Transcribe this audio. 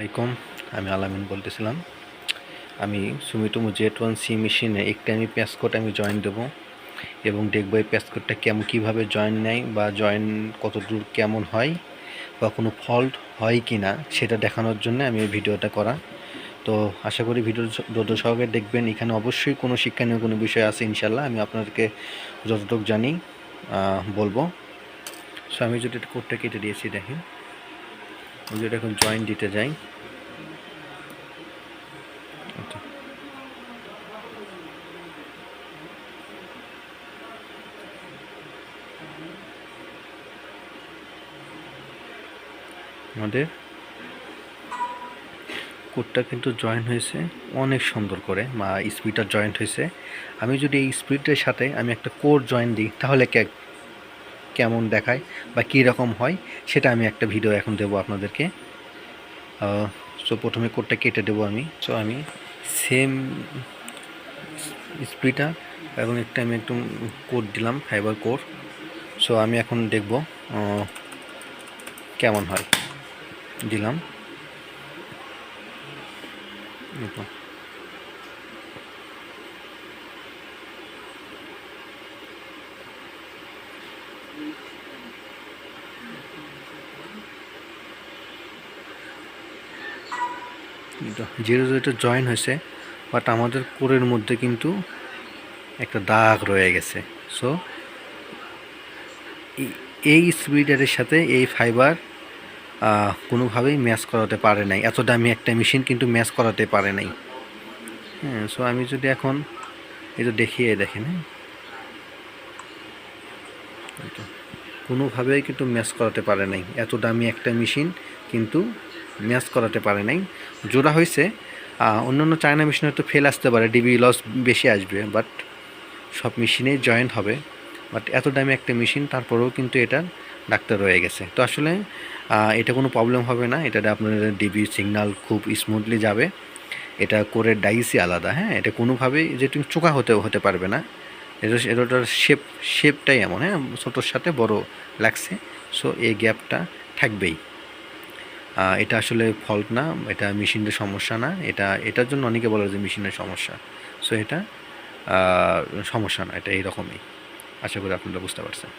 আলাইকুম, আমি আলামিন বলতেছিলাম। আমি সুমিটোমো Z1C মেশিনে একটা আমি প্যাসকোড আমি জয়েন দেবো এবং দেখবো এই প্যাসকোডটা কীভাবে জয়েন নেয় বা জয়েন কত দূর কেমন হয় বা কোনো ফল্ট হয় কি না সেটা দেখানোর জন্য আমি এই ভিডিওটা করা। তো আশা করি ভিডিও ধৈর্য সহকারে দেখবেন। এখানে অবশ্যই কোনো শিক্ষণীয় কোনো বিষয় আছে ইনশাল্লাহ, আমি আপনাদেরকে যতটুকু জানি বলবো। সো আমি যদি কোডটা কেটে দিয়েছি, দেখেন আমি যদি এখন জয়েন দিতে যাই, আমাদের কোডটা কিন্তু জয়েন হয়েছে অনেক সুন্দর করে, বা স্পিডটা জয়েন্ট হয়েছে। আমি যদি এই স্পিডের সাথে আমি একটা কোড জয়েন দিই তাহলে কেমন দেখায় বা কী রকম হয় সেটা আমি একটা ভিডিও এখন দেবো আপনাদেরকে। সো প্রথমে কোডটা কেটে দেবো আমি। সো আমি সেম স্পিডটা এবং আমি একটু কোড দিলাম, ফাইবার কোড। সো আমি এখন দেখব কেমন হয়, দিলাম। জিরো জিরোটা জয়েন হয়েছে, বাট আমাদের কোরের মধ্যে কিন্তু একটা দাগ রয়ে গেছে। সো এই স্পিডারের সাথে এই ফাইবার কোনোভাবেই ম্যাচ করাতে পারে নাই। এত দামি একটা মেশিন কিন্তু ম্যাচ করাতে পারে নাই। হ্যাঁ, সো আমি যদি এখন এই তো দেখিয়ে দেখেন, হ্যাঁ কোনোভাবেই কিন্তু ম্যাচ করাতে পারে নাই। এত দামি একটা মেশিন কিন্তু ম্যাচ করাতে পারে নাই। জোড়া হয়েছে, অন্যান্য চায়না মেশিনে তো ফেল আসতে পারে, ডিবি লস বেশি আসবে, বাট সব মেশিনেই জয়েন্ট হবে। বাট এত দামি একটা মেশিন তারপরেও কিন্তু এটা ডাক্তার রয়ে গেছে। তো আসলে এটা কোনো প্রবলেম হবে না, এটাতে আপনার ডিবি সিগন্যাল খুব স্মুথলি যাবে। এটা কোরের ডাইসই আলাদা, হ্যাঁ, এটা কোনোভাবেই যে তুমি চোখা হতে পারবে না। এটার শেপটাই এমন, হ্যাঁ, ছোটোর সাথে বড় লাগছে। সো এই গ্যাপটা থাকবেই। এটা আসলে ফল্ট না, এটা মেশিনের সমস্যা না। এটার জন্য অনেকে বলে যে মেশিনের সমস্যা। সো এটা সমস্যা না, এটা এইরকমই। আশা করি আপনারা বুঝতে পারছেন।